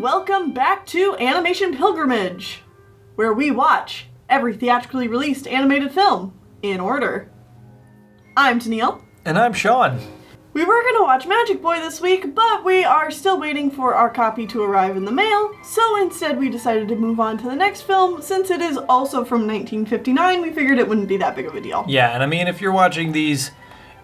welcome back to Animation Pilgrimage, where we watch every theatrically released animated film in order. I'm Tennille. And I'm Sean. We were going to watch Magic Boy this week, but we are still waiting for our copy to arrive in the mail, so instead we decided to move on to the next film. Since it is also from 1959, we figured it wouldn't be that big of a deal. Yeah, and I mean, if you're watching these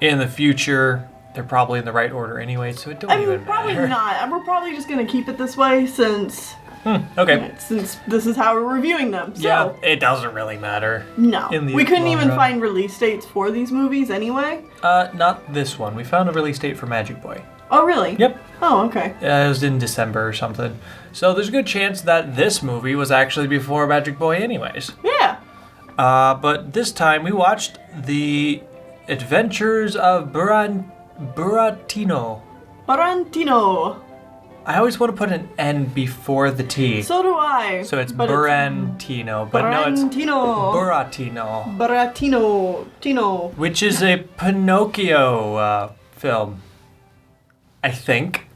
in the future, they're probably in the right order anyway, so it don't even matter. Probably not. We're probably just going to keep it this way since... Okay. Since this is how we're reviewing them. So, yeah, it doesn't really matter. No. We couldn't even run. find release dates for these movies anyway. Not this one. We found a release date for Magic Boy. Oh, really? Yep. Oh, okay. It was in December or something. So there's a good chance that this movie was actually before Magic Boy anyways. Yeah. But this time we watched The Adventures of Buratino. Buratino. I always want to put an N before the T. So do I. So it's Buratino, but no, it's Buratino. Buratino. Which is a Pinocchio film, I think.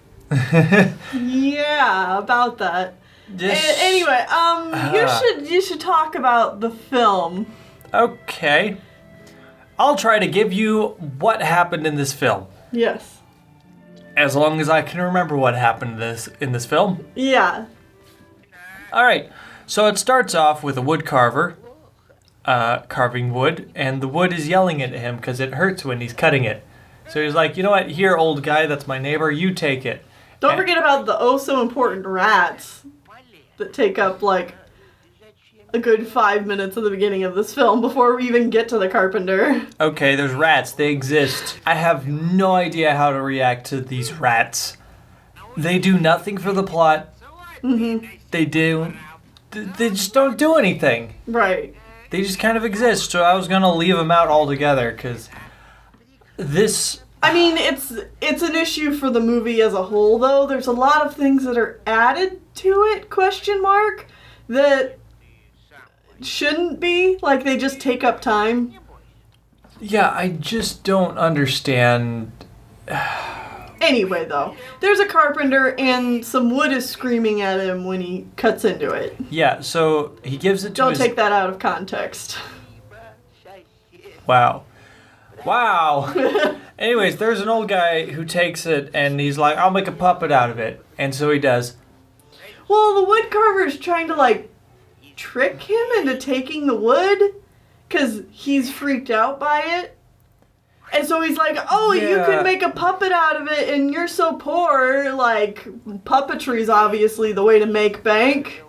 Yeah, about that. Anyway, you should talk about the film. Okay. I'll try to give you what happened in this film. Yes. As long as I can remember what happened in this film. Yeah. Alright, so it starts off with a wood carver carving wood, and the wood is yelling at him because it hurts when he's cutting it. So he's like, you know what, here old guy, that's my neighbor, you take it. Don't forget about the oh-so-important rats that take up, like, a good 5 minutes of the beginning of this film before we even get to the carpenter. Okay, there's rats. They exist. I have no idea how to react to these rats. They do nothing for the plot. Mm-hmm. They just don't do anything. Right. They just kind of exist, so I was gonna leave them out altogether, because this... I mean, it's an issue for the movie as a whole, though. There's a lot of things that are added to it, that shouldn't be. Like, they just take up time. Yeah, I just don't understand. Anyway, though, there's a carpenter and some wood is screaming at him when he cuts into it. Yeah, so he gives it to Don't take that out of context. Wow. Anyways, there's an old guy who takes it and he's like, I'll make a puppet out of it. And so he does. Well, the wood carver is trying to, like, trick him into taking the wood because he's freaked out by it. And so he's like, You can make a puppet out of it and you're so poor. Like, puppetry is obviously the way to make bank.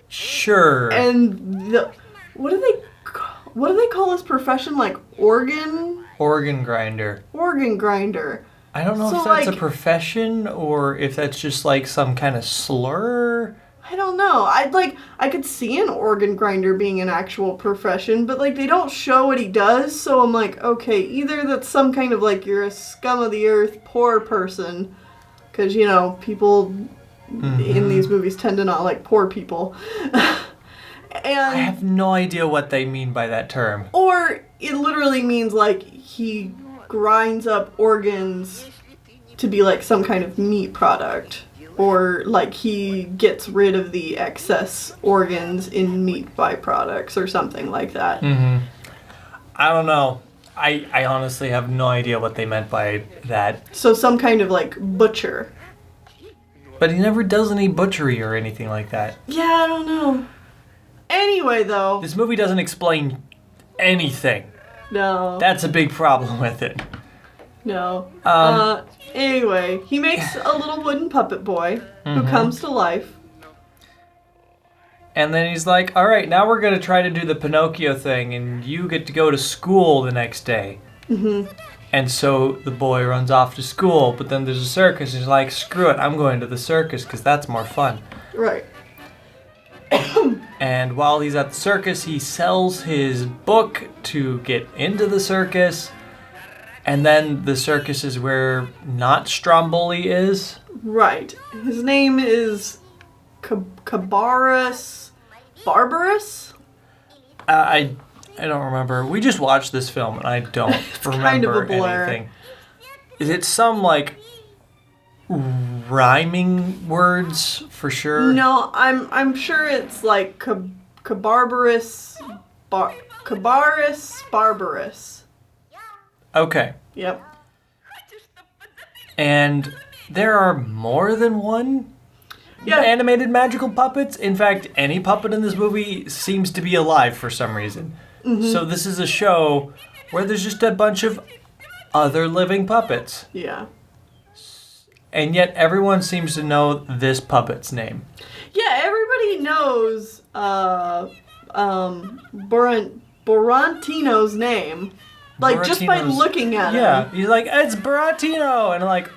Sure. And what do they call this profession? Like, organ grinder. Organ grinder. I don't know if that's a profession or if that's just like some kind of slur. I don't know. I could see an organ grinder being an actual profession, but, like, they don't show what he does, so I'm like, okay, either that's some kind of, like, you're a scum of the earth poor person, because, you know, people in these movies tend to not like poor people. And I have no idea what they mean by that term. Or it literally means, like, he grinds up organs to be, like, some kind of meat product. Or, like, he gets rid of the excess organs in meat byproducts or something like that. Mm-hmm. I don't know. I honestly have no idea what they meant by that. So some kind of, like, butcher. But he never does any butchery or anything like that. Yeah, I don't know. Anyway, though. This movie doesn't explain anything. No. That's a big problem with it. No. Anyway, he makes a little wooden puppet boy who comes to life. And then he's like, all right, now we're going to try to do the Pinocchio thing, and you get to go to school the next day. Mm-hmm. And so the boy runs off to school, but then there's a circus, and he's like, screw it, I'm going to the circus, because that's more fun. Right. And while he's at the circus, he sells his book to get into the circus. And then the circus is where not Stromboli is. Right. His name is Barbarous? I don't remember. We just watched this film and I don't remember kind of a blur. anything. Is it some like rhyming words for sure? No, I'm sure it's like Cabarbarus Barbarus. Okay. Yep. And there are more than one animated magical puppets. In fact, any puppet in this movie seems to be alive for some reason. Mm-hmm. So this is a show where there's just a bunch of other living puppets. Yeah. And yet everyone seems to know this puppet's name. Yeah, everybody knows Buratino's name. Like, just by looking at him. Yeah, he's like, it's Buratino! And I'm like,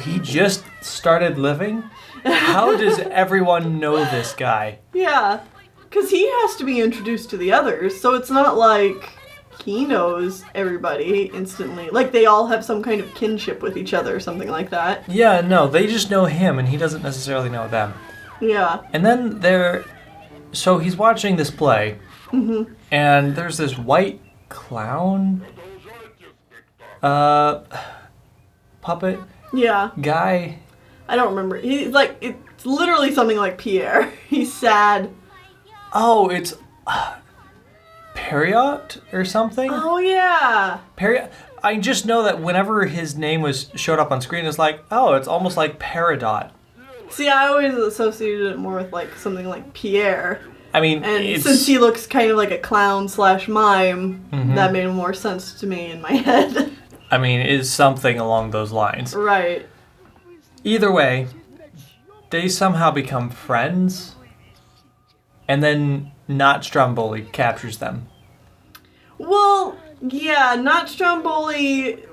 he just started living? How does everyone know this guy? Yeah, because he has to be introduced to the others, so it's not like he knows everybody instantly. Like, they all have some kind of kinship with each other or something like that. Yeah, no, they just know him, and he doesn't necessarily know them. Yeah. And then so he's watching this play, and there's this white clown puppet guy. I don't remember. He's like, it's literally something like Pierre. He's sad. Oh, it's Periot or something? Oh, yeah. Periot. I just know that whenever his name showed up on screen, it's like, oh, it's almost like Peridot. See, I always associated it more with like something like Pierre. I mean, and since he looks kind of like a clown/mime, that made more sense to me in my head. I mean, it's something along those lines. Right. Either way, they somehow become friends, and then Not Stromboli captures them. Well, yeah, Not Stromboli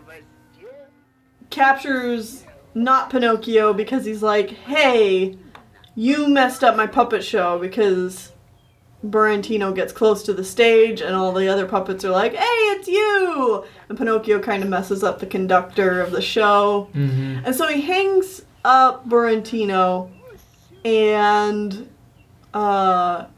captures not Pinocchio because he's like, hey, you messed up my puppet show, because Buratino gets close to the stage and all the other puppets are like, hey, it's you! And Pinocchio kind of messes up the conductor of the show. Mm-hmm. And so he hangs up Buratino and not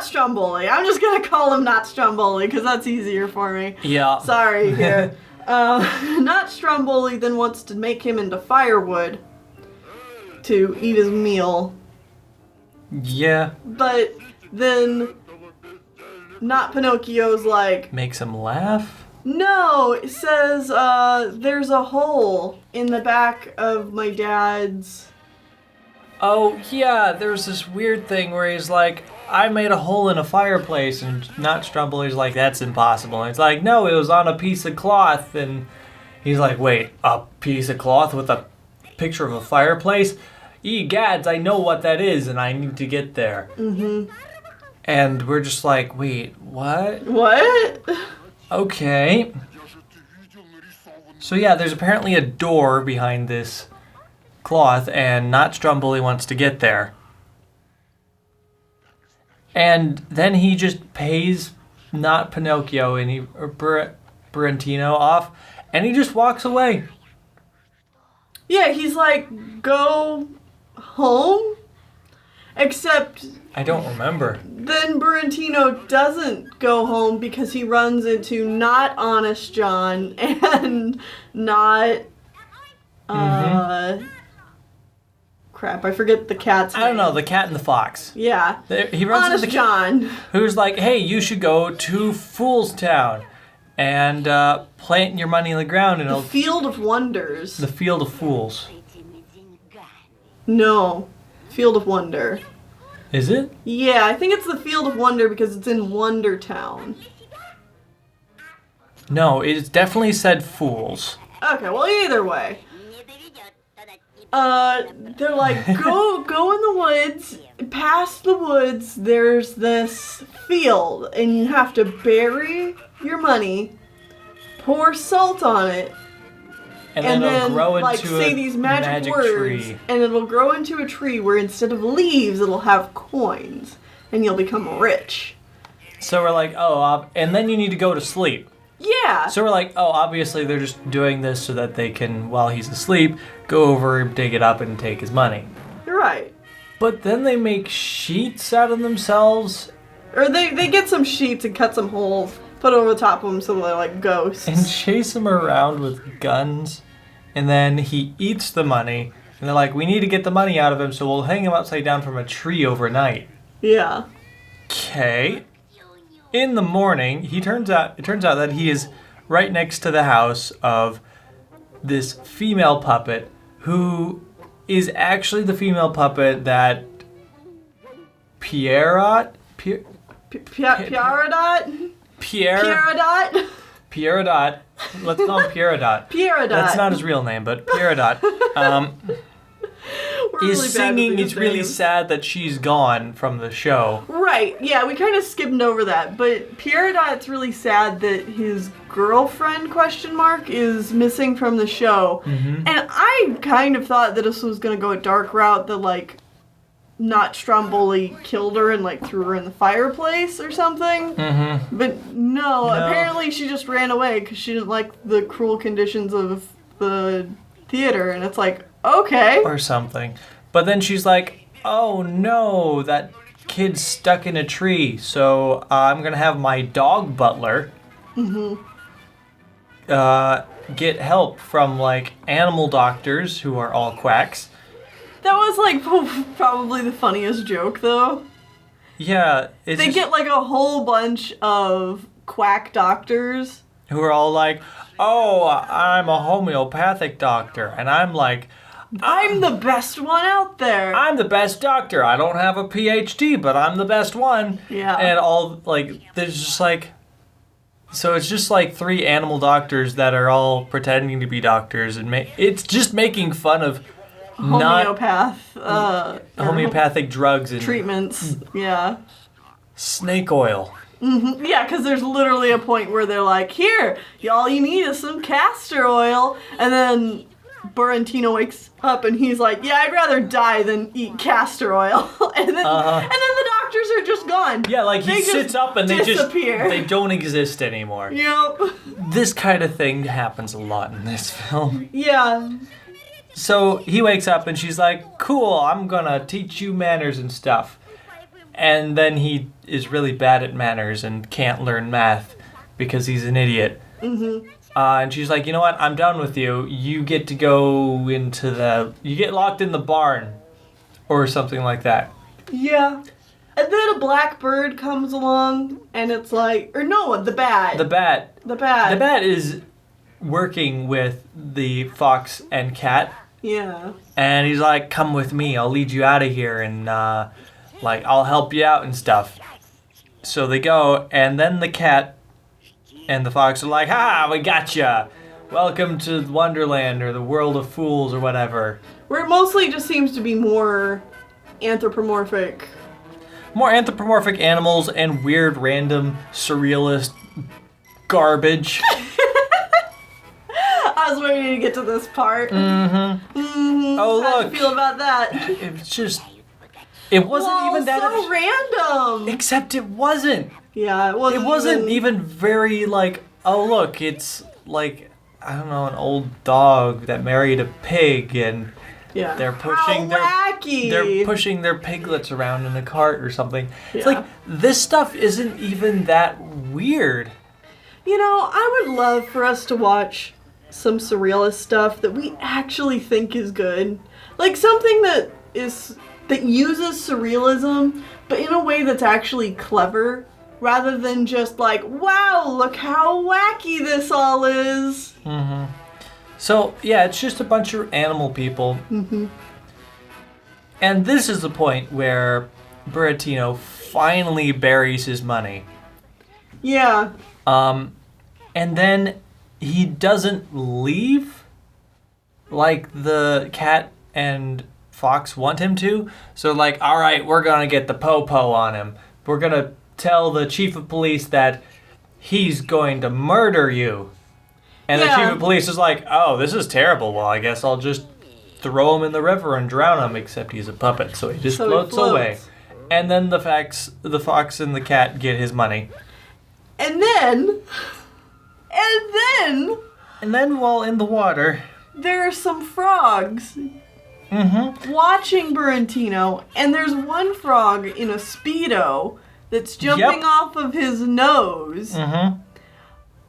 Stromboli. I'm just going to call him Not Stromboli because that's easier for me. Yeah. Sorry here. Not Stromboli then wants to make him into firewood to eat his meal. Yeah. But then Not Pinocchio's like... Makes him laugh? No, it says there's a hole in the back of my dad's... Oh, yeah, there's this weird thing where he's like, I made a hole in a fireplace, and Not Stromboli's like, that's impossible. And it's like, no, it was on a piece of cloth, and he's like, wait, a piece of cloth with a picture of a fireplace? Egads, I know what that is, and I need to get there. Mm-hmm. And we're just like, wait, what? What? Okay. So yeah, there's apparently a door behind this cloth, and Not Stromboli wants to get there. And then he just pays Not Pinocchio and Buratino off, and he just walks away. Yeah, he's like, go home? Except... I don't remember. Then Buratino doesn't go home because he runs into not Honest John and not... Crap, I forget the cat's name. I don't know, the cat and the fox. Yeah. He runs Honest into John. Who's like, hey, you should go to Fool's Town and plant your money in the ground. And The Field of Wonders. The Field of Fools. No. Field of Wonder. Is it? Yeah, I think it's the Field of Wonder because it's in Wonder Town. No, it definitely said Fools. Okay, well, either way. They're like, go in the woods. Past the woods, there's this field, and you have to bury your money, pour salt on it, and then it'll grow like, into say a these magic words, tree. And it'll grow into a tree where instead of leaves, it'll have coins, and you'll become rich. So we're like, and then you need to go to sleep. Yeah. So we're like, obviously they're just doing this so that they can, while he's asleep, go over, dig it up, and take his money. You're right. But then they make sheets out of themselves. Or they get some sheets and cut some holes, put over the top of them so they're like ghosts. And chase them around with guns and then he eats the money, and they're like, we need to get the money out of him, so we'll hang him upside down from a tree overnight. Yeah. Okay. In the morning, it turns out that he is right next to the house of this female puppet who is actually the female puppet that Pierrodot? Pierrodot? Pierrodot. Let's call him Pierrodot. Pierrodot. That's not his real name, but Pierrodot is singing. It's really sad that she's gone from the show. Right. Yeah, we kind of skimmed over that. But Pierrodot's really sad that his girlfriend, is missing from the show. Mm-hmm. And I kind of thought that this was going to go a dark route, that, like, not Stromboli killed her and, like, threw her in the fireplace or something. Mm-hmm. But no, apparently she just ran away because she didn't like the cruel conditions of the theater. And it's like, okay. Or something. But then she's like, oh no, that kid's stuck in a tree, so I'm going to have my dog butler get help from, like, animal doctors who are all quacks. That was, like, probably the funniest joke, though. Yeah. They get, like, a whole bunch of quack doctors. Who are all like, oh, I'm a homeopathic doctor. And I'm like, I'm the best one out there. I'm the best doctor. I don't have a PhD, but I'm the best one. Yeah. And all, like, there's just, like... So it's just, like, 3 animal doctors that are all pretending to be doctors. And it's just making fun of... homeopathic drugs and treatments. Yeah. Snake oil. Mm-hmm. Yeah, because there's literally a point where they're like, here, all you need is some castor oil. And then Buratino wakes up and he's like, yeah, I'd rather die than eat castor oil. and then the doctors are just gone. Yeah, like he sits up and disappear. they don't exist anymore. Yep. This kind of thing happens a lot in this film. Yeah. So he wakes up and she's like, cool, I'm gonna teach you manners and stuff. And then he is really bad at manners and can't learn math because he's an idiot. Mm-hmm. And she's like, you know what, I'm done with you. You get to go you get locked in the barn. Or something like that. Yeah. And then a black bird comes along and it's like, or no, the bat. The bat. The bat. The bat is working with the fox and cat. Yeah. And he's like, come with me, I'll lead you out of here, and I'll help you out and stuff. So they go, and then the cat and the fox are like, ha, we gotcha. Welcome to Wonderland, or the World of Fools, or whatever. Where it mostly just seems to be more anthropomorphic. More anthropomorphic animals and weird, random, surrealist garbage. I was waiting to get to this part. Mm-hmm. Mm-hmm. Oh, How look. do you feel about that? It wasn't even that... so random. Except it wasn't. Yeah, it wasn't. It wasn't even very, like, oh, look, it's, like, I don't know, an old dog that married a pig, and they're pushing they're pushing their piglets around in a cart or something. Yeah. It's like, this stuff isn't even that weird. You know, I would love for us to watch some surrealist stuff that we actually think is good. Like something that uses surrealism, but in a way that's actually clever, rather than just like, wow, look how wacky this all is. Mm-hmm. So, yeah, it's just a bunch of animal people. Mm-hmm. And this is the point where Buratino finally buries his money. Yeah. And then he doesn't leave like the cat and fox want him to. So like, all right, we're going to get the po-po on him. We're going to tell the chief of police that he's going to murder you. And the chief of police is like, oh, this is terrible. Well, I guess I'll just throw him in the river and drown him, except he's a puppet, so he just floats away. And then the fox and the cat get his money. And then while in the water, there are some frogs watching Buratino, and there's one frog in a Speedo that's jumping off of his nose. Mm-hmm.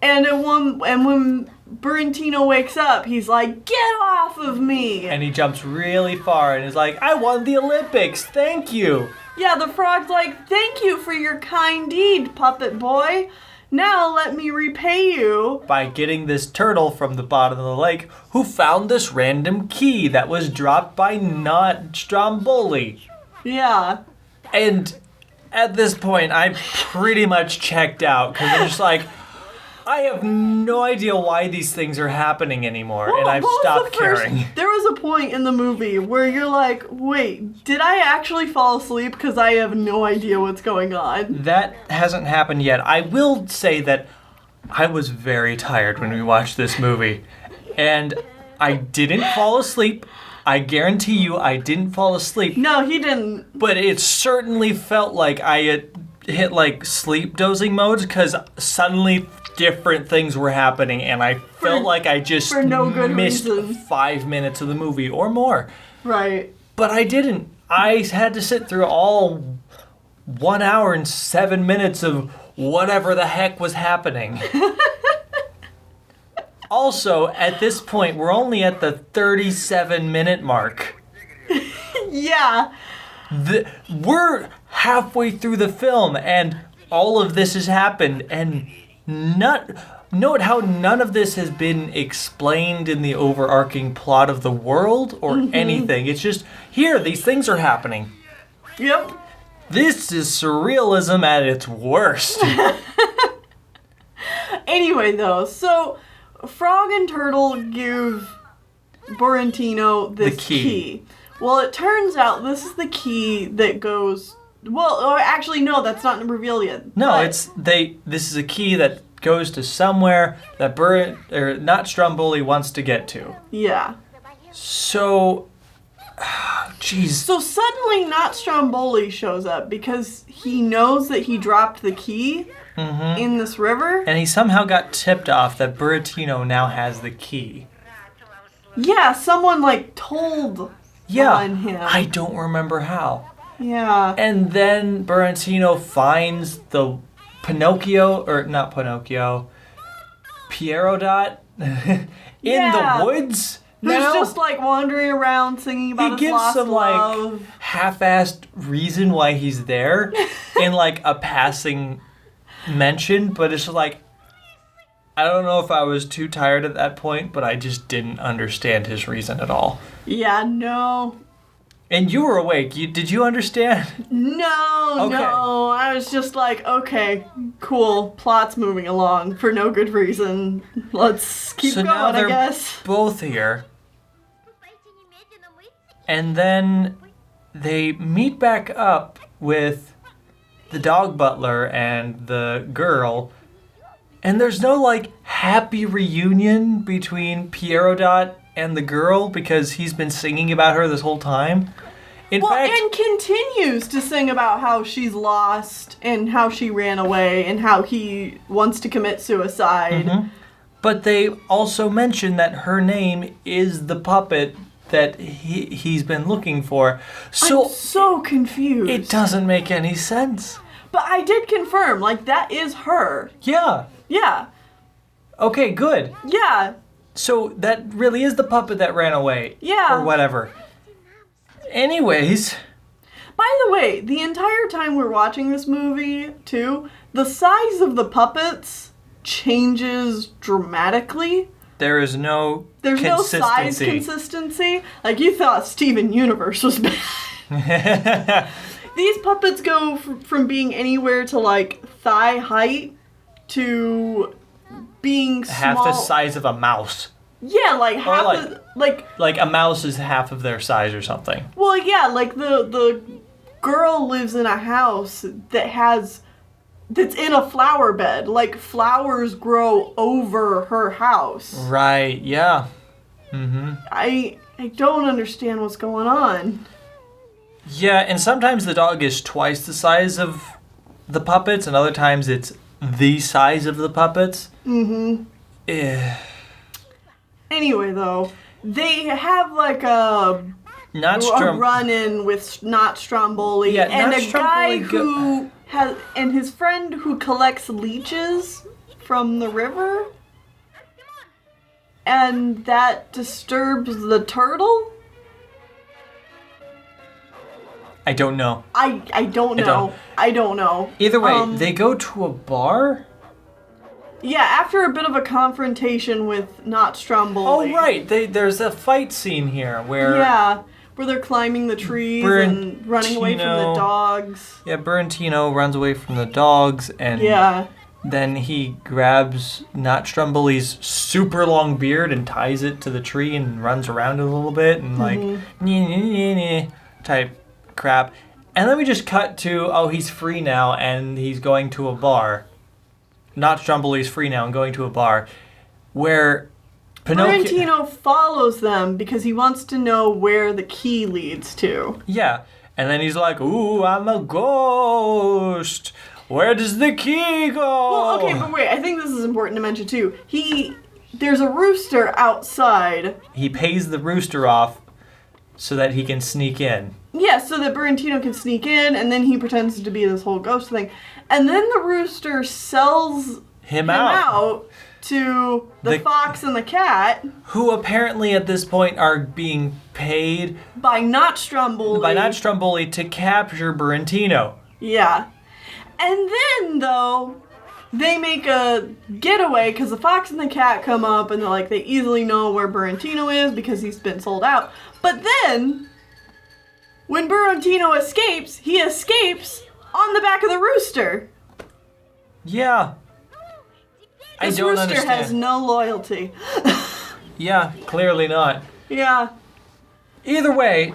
And when Buratino wakes up, he's like, "Get off of me!" And he jumps really far and is like, "I won the Olympics, thank you!" Yeah, the frog's like, "Thank you for your kind deed, puppet boy. Now let me repay you." By getting this turtle from the bottom of the lake who found this random key that was dropped by not Stromboli. Yeah. And at this point, I'm pretty much checked out because I'm just like, I have no idea why these things are happening anymore, and I've stopped caring. There was a point in the movie where you're like, wait, did I actually fall asleep? Because I have no idea what's going on. That hasn't happened yet. I will say that I was very tired when we watched this movie, and I didn't fall asleep. I guarantee you I didn't fall asleep. No, he didn't. But it certainly felt like I had hit like sleep dozing modes because suddenly different things were happening and I felt like I just for no good missed reason. 5 minutes of the movie or more. Right. But I didn't. I had to sit through all 1 hour and 7 minutes of whatever the heck was happening. Also, at this point, we're only at the 37-minute mark. Yeah. We're halfway through the film, and all of this has happened, and note how none of this has been explained in the overarching plot of the world or anything. It's just, here, these things are happening. Yep. This is surrealism at its worst. Anyway, though, so Frog and Turtle give Buratino this key. Well, it turns out this is the key that goes... Well, or actually, no, that's not revealed yet. No, but this is a key that goes to somewhere that not Stromboli wants to get to. Yeah. So, jeez. So suddenly not Stromboli shows up because he knows that he dropped the key in this river. And he somehow got tipped off that Buratino now has the key. Yeah, someone told on him. I don't remember how. Yeah. And then Buratino finds the Pierrot in the woods. Who's just wandering around singing about his lost love. Half-assed reason why he's there in a passing mention, but it's just I don't know if I was too tired at that point, but I just didn't understand his reason at all. Yeah, no. And you were awake. Did you understand? No, okay. No. I was just okay, cool. Plot's moving along for no good reason. Let's keep going, now they're I guess. Both here. And then they meet back up with the dog butler and the girl. And there's no happy reunion between Pierrot and the girl because he's been singing about her this whole time. In fact, and continues to sing about how she's lost and how she ran away and how he wants to commit suicide. But they also mention that her name is the puppet that he's been looking for. So I'm so confused. It doesn't make any sense. But I did confirm, that is her. Yeah. Yeah. Okay, good. Yeah. So that really is the puppet that ran away. Yeah. Or whatever. Anyways. By the way, the entire time we're watching this movie, too, the size of the puppets changes dramatically. There's no size consistency. You thought Steven Universe was bad. These puppets go from being anywhere to thigh height to being small. Half the size of a mouse. Yeah, half a mouse is half of their size or something. Well, yeah, the girl lives in a house that's in a flower bed. Flowers grow over her house. Right, yeah. I don't understand what's going on. Yeah, and sometimes the dog is twice the size of the puppets, and other times it's the size of the puppets. Anyway, though, they have a run-in with not Stromboli and a guy who has and his friend who collects leeches from the river. and that disturbs the turtle? I don't know. I don't know. I don't know. Either way, they go to a bar? Yeah, after a bit of a confrontation with Not Stromboli. Oh, right. There's a fight scene here where... Yeah, where they're climbing the trees and running away from the dogs. Yeah, Buratino runs away from the dogs, and then he grabs Not Stromboli's super long beard and ties it to the tree and runs around it a little bit and type crap. And then we just cut to, oh, he's free now and he's going to a bar. Not Stromboli's free now and going to a bar where Buratino follows them because he wants to know where the key leads to. Yeah. And then he's like, ooh, I'm a ghost. Where does the key go? Well, okay, but wait. I think this is important to mention, too. There's a rooster outside. He pays the rooster off so that he can sneak in. Yeah, so that Buratino can sneak in, and then he pretends to be this whole ghost thing. And then the rooster sells him out to the fox and the cat. Who apparently at this point are being paid by Not Stromboli to capture Buratino. Yeah. And then, though, they make a getaway because the fox and the cat come up and they easily know where Buratino is because he's been sold out. But then, when Buratino escapes, he escapes on the back of the rooster. Yeah. This rooster has no loyalty. Yeah, clearly not. Yeah. Either way,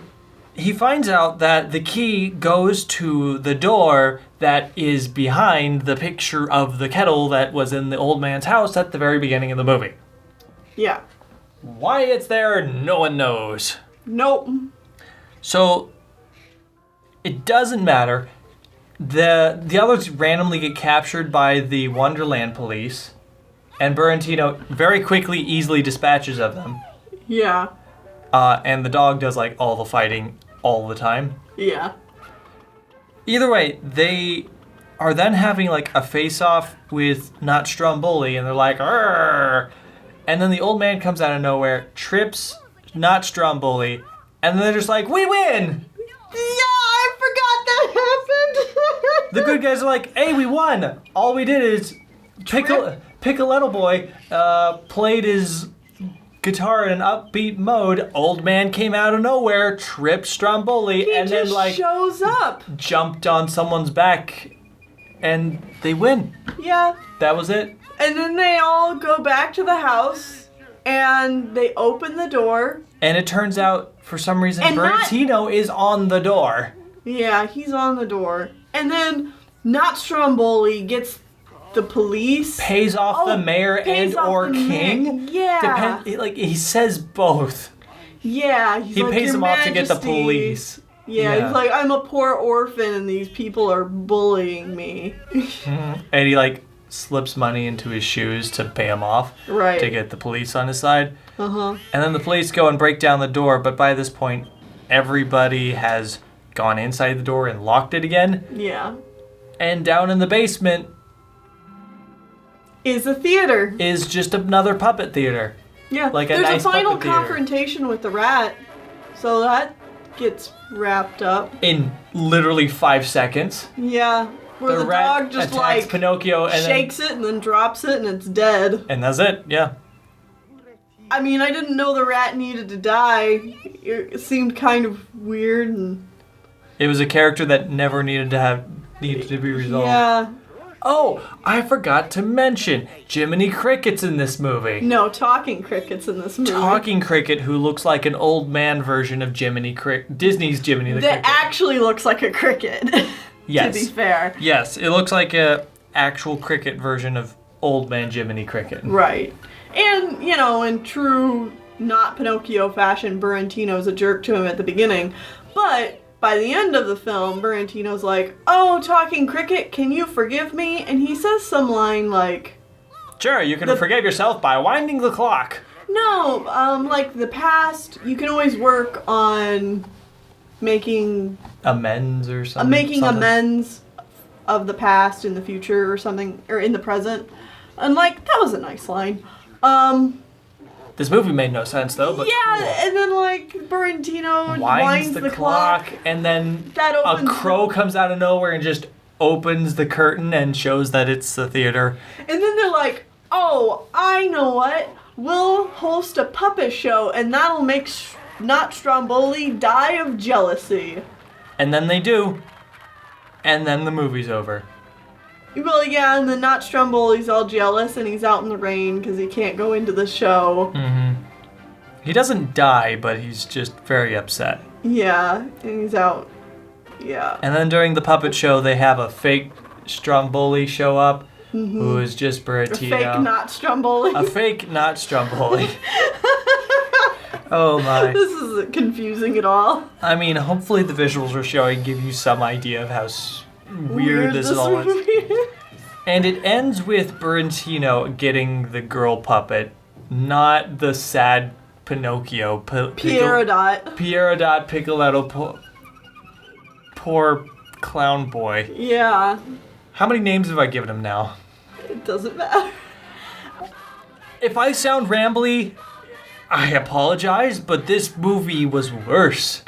he finds out that the key goes to the door that is behind the picture of the kettle that was in the old man's house at the very beginning of the movie. Yeah. Why it's there, no one knows. Nope. So, it doesn't matter. The others randomly get captured by the Wonderland police, and Buratino very quickly, easily dispatches of them. Yeah. And the dog does all the fighting all the time. Yeah. Either way, they are then having a face-off with Not Stromboli, and they're like, "Arr!" And then the old man comes out of nowhere, trips Not Stromboli, and then they're just like, "We win!" Yeah, I forgot that happened. The good guys are like, "Hey, we won! All we did is Piccoletto Boy played his guitar in an upbeat mode. Old man came out of nowhere, tripped Stromboli, and then shows up, jumped on someone's back, and they win." Yeah. That was it. And then they all go back to the house, and they open the door. And it turns out, for some reason, Buratino is on the door. Yeah, he's on the door. And then Not Stromboli gets the police. Pays off the mayor and or king. Yeah. He says both. Yeah. He pays them off to get the police. Yeah, he's like, I'm a poor orphan and these people are bullying me. And he slips money into his shoes to pay him off. Right. To get the police on his side. Uh-huh. And then the police go and break down the door, but by this point, everybody has gone inside the door and locked it again. Yeah. And down in the basement is a theater. Is just another puppet theater. Yeah. There's a final confrontation with the rat. So that gets wrapped up. In literally 5 seconds. Yeah. Where the dog just attacks Pinocchio and shakes it and then drops it and it's dead. And that's it, yeah. I mean, I didn't know the rat needed to die. It seemed kind of weird and... It was a character that never needed to be resolved. Yeah. Oh, I forgot to mention, Jiminy Cricket's in this movie. No, Talking Cricket's in this movie. Talking Cricket, who looks like an old man version of Disney's Jiminy the Cricket. That actually looks like a cricket, yes. To be fair. Yes, it looks like a actual cricket version of old man Jiminy Cricket. Right. And, in true not Pinocchio fashion, Buratino's a jerk to him at the beginning. But by the end of the film, Buratino's like, "Oh, Talking Cricket, can you forgive me?" And he says some line like... Sure, you can forgive yourself by winding the clock. No, the past, you can always work on making... amends or something. Making amends of the past in the future or something, or in the present. And, that was a nice line. This movie made no sense though, but yeah, cool. and then like Buratino winds the clock, and then that a crow comes out of nowhere and just opens the curtain and shows that it's the theater. And then they're like, "Oh, I know what? We'll host a puppet show, and that'll make Not Stromboli die of jealousy." And then they do, and then the movie's over. Well, yeah, and then Not Stromboli's all jealous, and he's out in the rain because he can't go into the show. Mm-hmm. He doesn't die, but he's just very upset. Yeah, and he's out. Yeah. And then during the puppet show, they have a fake Stromboli show up, who is just Buratino. A fake Not Stromboli. A fake Not Stromboli. Oh my. This isn't confusing at all. I mean, hopefully the visuals we're showing give you some idea of how weird this all is. And it ends with Buratino getting the girl puppet, not the sad Pinocchio. Pierrodot. Pierrodot Piccoletto, poor clown boy. Yeah. How many names have I given him now? It doesn't matter. If I sound rambly, I apologize, but this movie was worse.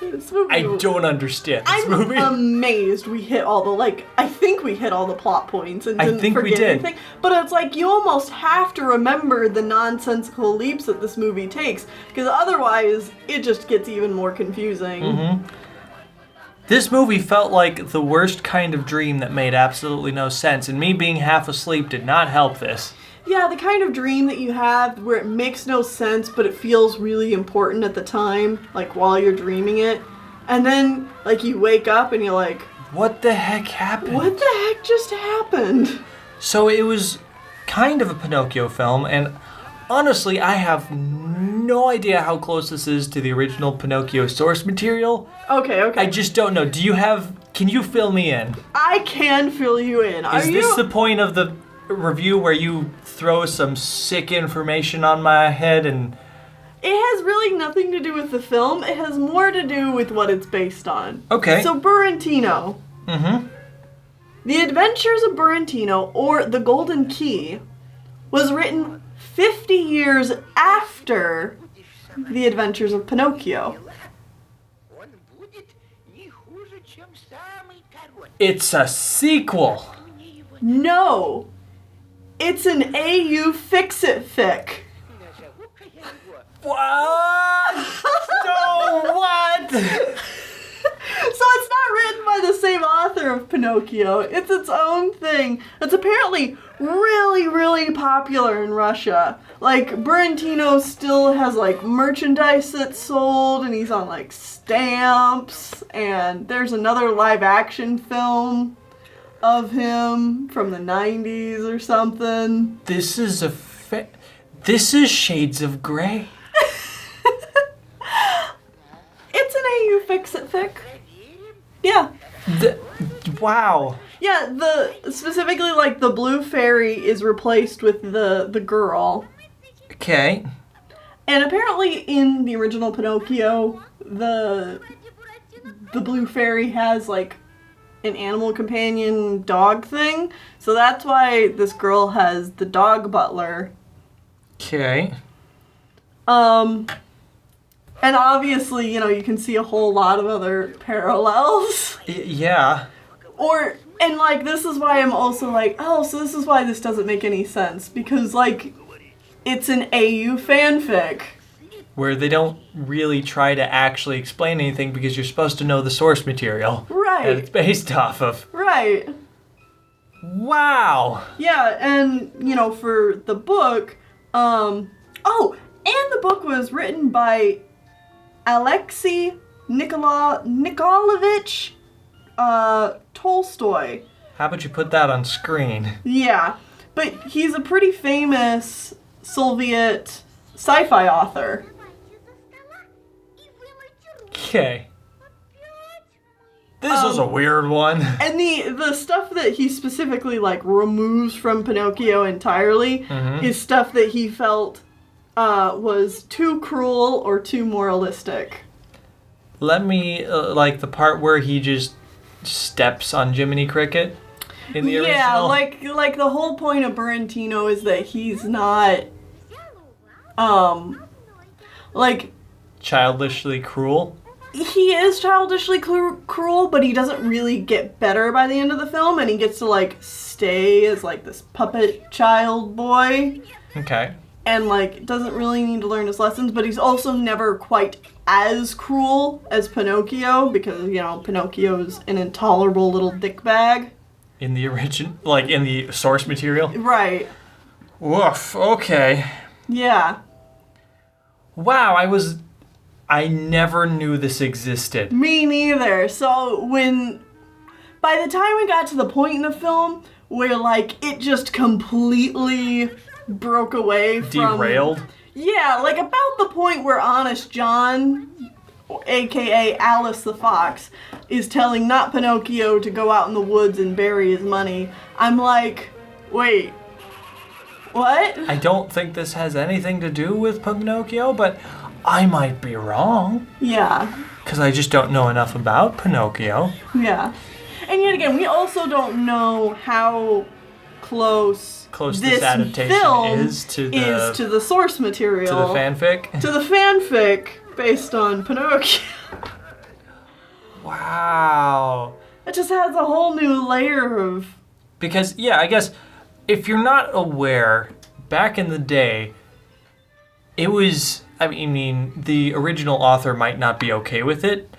I don't understand this movie. I'm amazed we hit all the, I think we hit all the plot points and didn't forget anything. But it's like you almost have to remember the nonsensical leaps that this movie takes, because otherwise it just gets even more confusing. Mm-hmm. This movie felt like the worst kind of dream that made absolutely no sense, and me being half asleep did not help this. Yeah, the kind of dream that you have where it makes no sense, but it feels really important at the time, like while you're dreaming it. And then, you wake up and you're like, what the heck happened? What the heck just happened? So it was kind of a Pinocchio film, and honestly, I have no idea how close this is to the original Pinocchio source material. Okay. I just don't know. Can you fill me in? I can fill you in. Is this the point of the review where you throw some sick information on my head and... It has really nothing to do with the film. It has more to do with what it's based on. Okay. So Buratino. Mm-hmm. The Adventures of Buratino, or The Golden Key, was written 50 years after The Adventures of Pinocchio. It's a sequel. No. It's an AU fix-it fic. What? No, what? So it's not written by the same author of Pinocchio. It's its own thing. It's apparently really, really popular in Russia. Buratino still has, merchandise that's sold, and he's on, stamps, and there's another live-action film of him from the 90s or something. This is This is Shades of Grey. It's an AU fix-it fic. Yeah. Wow. Yeah, specifically the blue fairy is replaced with the girl. Okay. And apparently in the original Pinocchio, the blue fairy has an animal companion dog thing. So that's why this girl has the dog butler. Okay. And obviously, you can see a whole lot of other parallels. Yeah. This is why I'm also so this is why this doesn't make any sense. Because, it's an AU fanfic. Where they don't really try to actually explain anything because you're supposed to know the source material. Right. That it's based off of. Right. Wow. Yeah, and, for the book, and the book was written by Alexei Nikolaevich Tolstoy. How about you put that on screen? Yeah, but he's a pretty famous Soviet sci-fi author. Okay. This was a weird one. And the stuff that he specifically removes from Pinocchio entirely is stuff that he felt was too cruel or too moralistic. Let me the part where he just steps on Jiminy Cricket in the original. Yeah, the whole point of Buratino is that he's not Like, Childishly cruel. he is childishly cruel, but he doesn't really get better by the end of the film, and he gets to, like, stay as, like, this puppet child boy. Okay. And, like, doesn't really need to learn his lessons, but he's also never quite as cruel as Pinocchio, because, you know, Pinocchio's an intolerable little dickbag. In the origin, like in the source material? Right. Woof, okay. Yeah. Wow, I never knew this existed. Me neither. So by the time we got to the point in the film where, like, it just completely broke away from... Derailed? Yeah, like, about the point where Honest John, a.k.a. Alice the Fox, is telling not Pinocchio to go out in the woods and bury his money, I'm like, wait, what? I don't think this has anything to do with Pinocchio, but I might be wrong. Yeah. Because I just don't know enough about Pinocchio. Yeah. And yet again, we also don't know how close this adaptation film is to the source material. To the fanfic? To the fanfic based on Pinocchio. Wow. It just adds a whole new layer of... Because, yeah, I guess, if you're not aware, back in the day, it was... I mean, the original author might not be okay with it,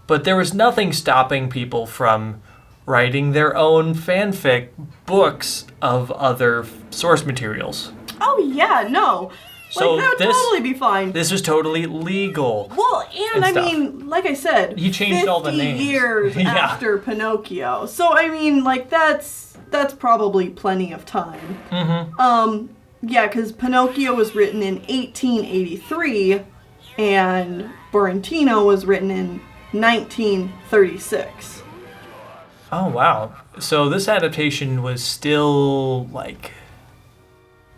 but there was nothing stopping people from writing their own fanfic books of other source materials. Oh, yeah, no. So that would totally be fine. This was totally legal. Well, and I mean, like I said, he changed all the names. 50 years after Pinocchio. So, I mean, like, that's probably plenty of time. Mm-hmm. Yeah, because Pinocchio was written in 1883, and Buratino was written in 1936. Oh, wow. So this adaptation was still, like,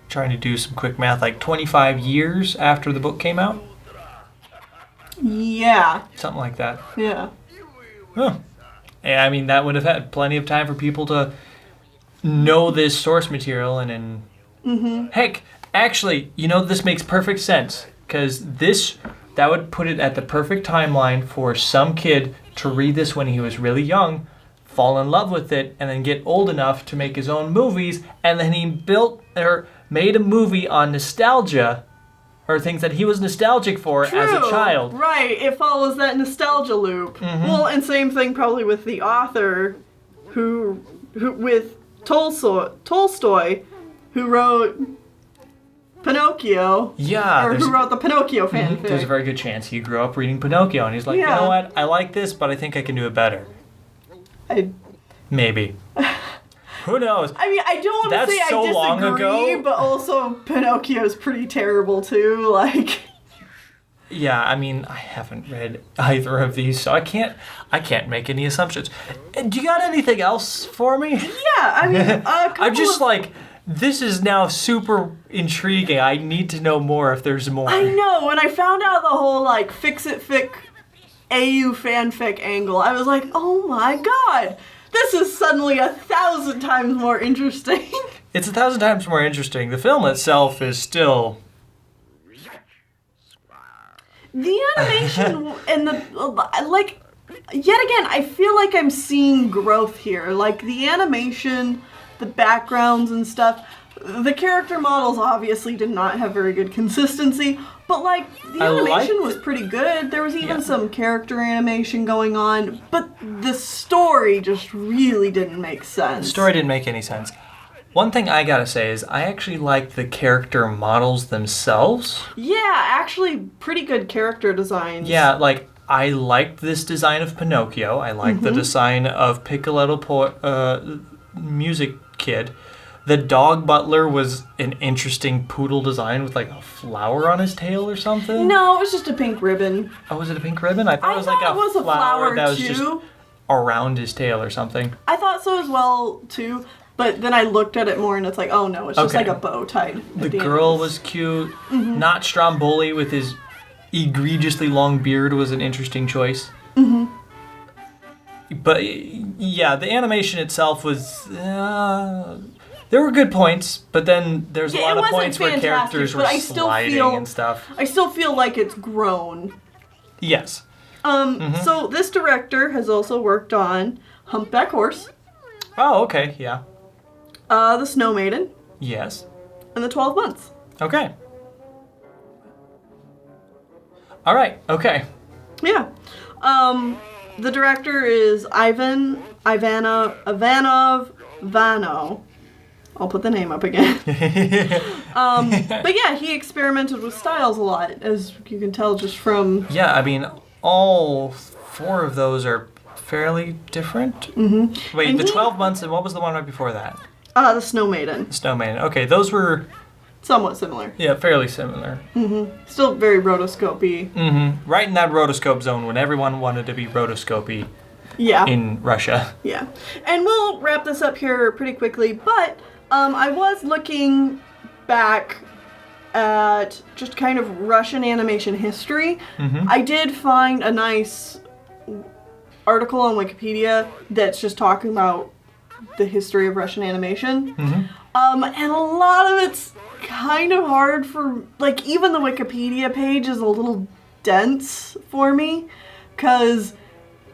trying to do some quick math, like 25 years after the book came out? Yeah. Something like that. Yeah. Huh. Yeah, I mean, that would have had plenty of time for people to know this source material and then... Mm-hmm. Heck, actually, you know, this makes perfect sense, because that would put it at the perfect timeline for some kid to read this when he was really young, fall in love with it, and then get old enough to make his own movies, and then he made a movie on nostalgia, or things that he was nostalgic for as a child. Right, it follows that nostalgia loop. Mm-hmm. Well, and same thing probably with the author who with Tolstoy, who wrote Pinocchio. Yeah. Or who wrote the Pinocchio fanfic. Mm-hmm. There's a very good chance he grew up reading Pinocchio, and he's like, Yeah. You know what, I like this, but I think I can do it better. Maybe. Who knows? I mean, I don't want to say so I long disagree, ago. but also Pinocchio's pretty terrible too, like... Yeah, I mean, I haven't read either of these, so I can't make any assumptions. Do you got anything else for me? Yeah, I mean, I'm just like, this is now super intriguing. I need to know more if there's more. I know, when I found out the whole, like, fix-it-fic AU fanfic angle, I was like, oh my god, this is suddenly 1,000 times more interesting. It's 1,000 times more interesting. The film itself is still... The animation and the, like, yet again, I feel like I'm seeing growth here. Like, the animation, the backgrounds and stuff, the character models obviously did not have very good consistency, but, like, the animation was pretty good. There was even some character animation going on, but the story just really didn't make sense. The story didn't make any sense. One thing I gotta say is I actually like the character models themselves. Yeah, actually pretty good character designs. Yeah, like, I liked this design of Pinocchio. I liked the design of Piccoletto Music Kid. The dog butler was an interesting poodle design with, like, a flower on his tail or something. No, it was just a pink ribbon. Oh, was it a pink ribbon? I thought it was like a flower that was just around his tail or something. I thought so as well, too. But then I looked at it more and it's like, oh no, it's just like a bow tied. The girl was cute. Not Stromboli with his egregiously long beard was an interesting choice. But yeah, the animation itself was There were good points, but then there's a Yeah, lot it of wasn't points where fantastic, characters were but I still sliding feel- and stuff. I still feel like it's grown. Yes. So this director has also worked on Humpback Horse, Oh, okay. Yeah. The Snow Maiden, Yes. and The 12 Months. Okay. All right. Okay. Yeah. The director is Ivanov Vano. I'll put the name up again. But yeah, he experimented with styles a lot, as you can tell just from... Yeah, I mean, all 4 of those are fairly different. Mm-hmm. Wait, And the he- 12 months, and what was the one right before that? The Snow Maiden. Snowman. Okay, those were, Somewhat similar. yeah, fairly similar. Still very rotoscopy. Mm-hmm. Right in that rotoscope zone when everyone wanted to be rotoscopy Yeah. in Russia. Yeah. And we'll wrap this up here pretty quickly, but I was looking back at just kind of Russian animation history. I did find a nice article on Wikipedia that's just talking about the history of Russian animation. And a lot of it's kind of hard for, like, even the Wikipedia page is a little dense for me, because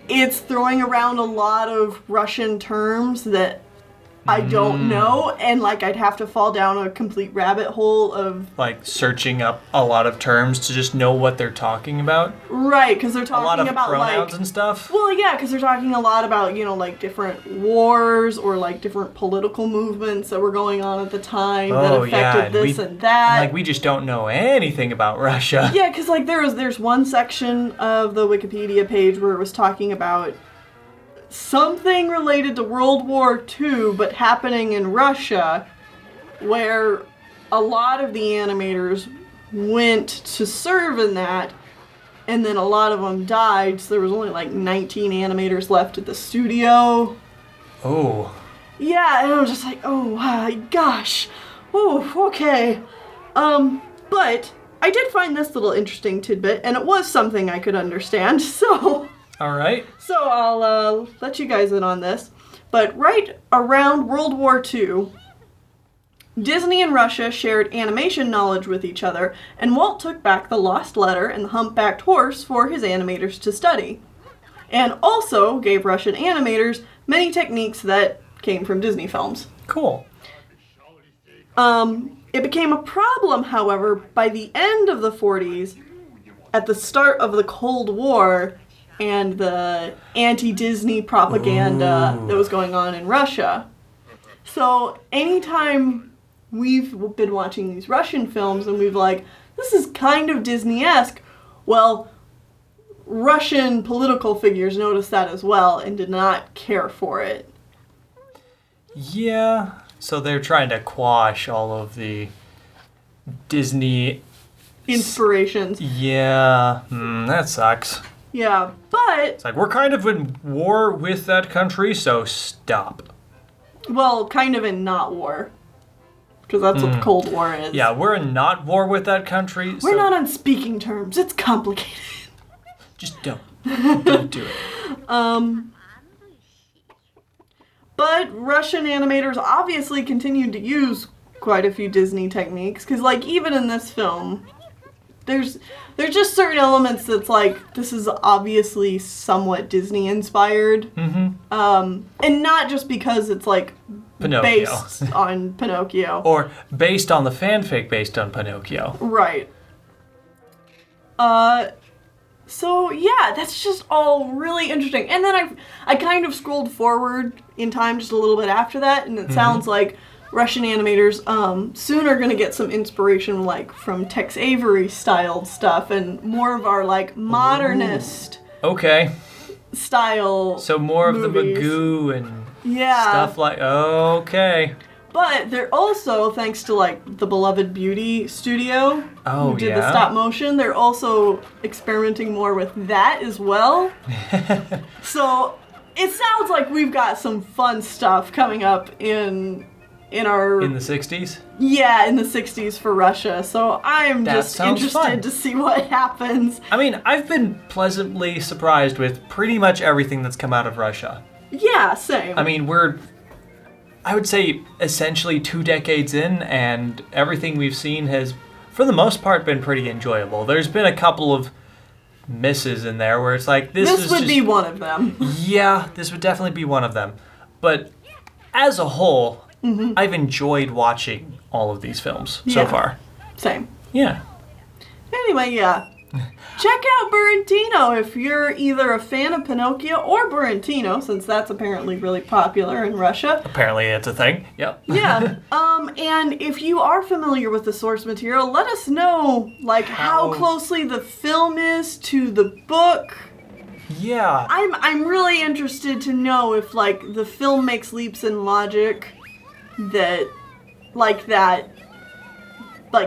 it's throwing around a lot of Russian terms that I don't know, and like I'd have to fall down a complete rabbit hole of... Like searching up a lot of terms to just know what they're talking about. Right, because they're A lot talking of about pronouns like... and stuff. Well, yeah, because they're talking a lot about, you know, like different wars or like different political movements that were going on at the time that Oh, affected yeah, and this we- and that. Like, we just don't know anything about Russia. Yeah, because like there's one section of the Wikipedia page where it was talking about something related to World War II, but happening in Russia, where a lot of the animators went to serve in that, and then a lot of them died, so there was only like 19 animators left at the studio. Oh. Yeah, and I was just like, oh my gosh. Oh, okay. But I did find this little interesting tidbit, and it was something I could understand, so... All right. So I'll let you guys in on this. But right around World War II, Disney and Russia shared animation knowledge with each other, and Walt took back the Lost Letter and the Humpbacked Horse for his animators to study. And also gave Russian animators many techniques that came from Disney films. Cool. It became a problem, however, by the end of the 40s, at the start of the Cold War, and the anti-Disney propaganda that was going on in Russia. So anytime we've been watching these Russian films and we've like, this is kind of Disney-esque, well, Russian political figures noticed that as well and did not care for it. Yeah. So they're trying to quash all of the Disney... Inspirations. Yeah. That sucks. Yeah, but... It's like, we're kind of in war with that country, so stop. Well, kind of in not war. Because that's what the Cold War is. Yeah, we're in not war with that country, so We're not on speaking terms. It's complicated. just don't. Don't do it. But Russian animators obviously continued to use quite a few Disney techniques. Because, like, even in this film... There's just certain elements that's like, this is obviously somewhat Disney inspired. And not just because it's like Pinocchio. based on Pinocchio. Or based on the fanfic based on Pinocchio. Right. So yeah, that's just all really interesting. And then I kind of scrolled forward in time just a little bit after that, and it sounds like Russian animators soon are going to get some inspiration like from Tex Avery styled stuff and more of our like modernist Okay. style So more of movies. the Magoo and Yeah. stuff like... Okay. But they're also, thanks to like the Beloved Beauty studio Oh, who did yeah? the stop motion, they're also experimenting more with that as well. So it sounds like we've got some fun stuff coming up in our... In the 60s? Yeah, in the 60s for Russia. So I'm That just sounds interested fun. to see what happens. I mean, I've been pleasantly surprised with pretty much everything that's come out of Russia. Yeah, same. I mean, we're I would say, essentially 2 decades in, and everything we've seen has, for the most part, been pretty enjoyable. There's been a couple of misses in there where it's like, this would be one of them. Yeah, this would definitely be one of them. But as a whole, I've enjoyed watching all of these films so far. Same. Yeah. Anyway, yeah. Check out Buratino if you're either a fan of Pinocchio or Buratino, since that's apparently really popular in Russia. Apparently it's a thing. Yep. Yeah. And if you are familiar with the source material, let us know, like, how closely the film is to the book. Yeah. I'm really interested to know if, like, the film makes leaps in logic that, like,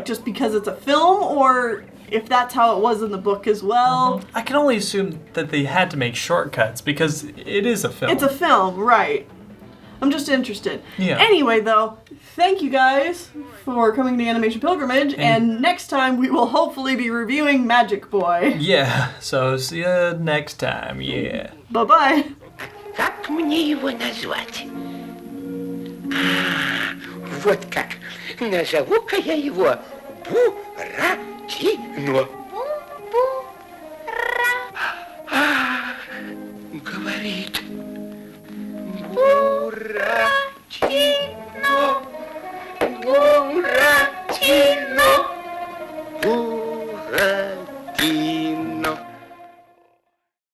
just because it's a film, or if that's how it was in the book as well. I can only assume that they had to make shortcuts because it is a film. It's a film, right. I'm just interested. Yeah. Anyway, though, thank you guys for coming to Animation Pilgrimage, and next time we will hopefully be reviewing Magic Boy. Yeah, so see you next time, yeah. Bye-bye. Как мне его назвать? Вот как. Назову-ка я его Буратино.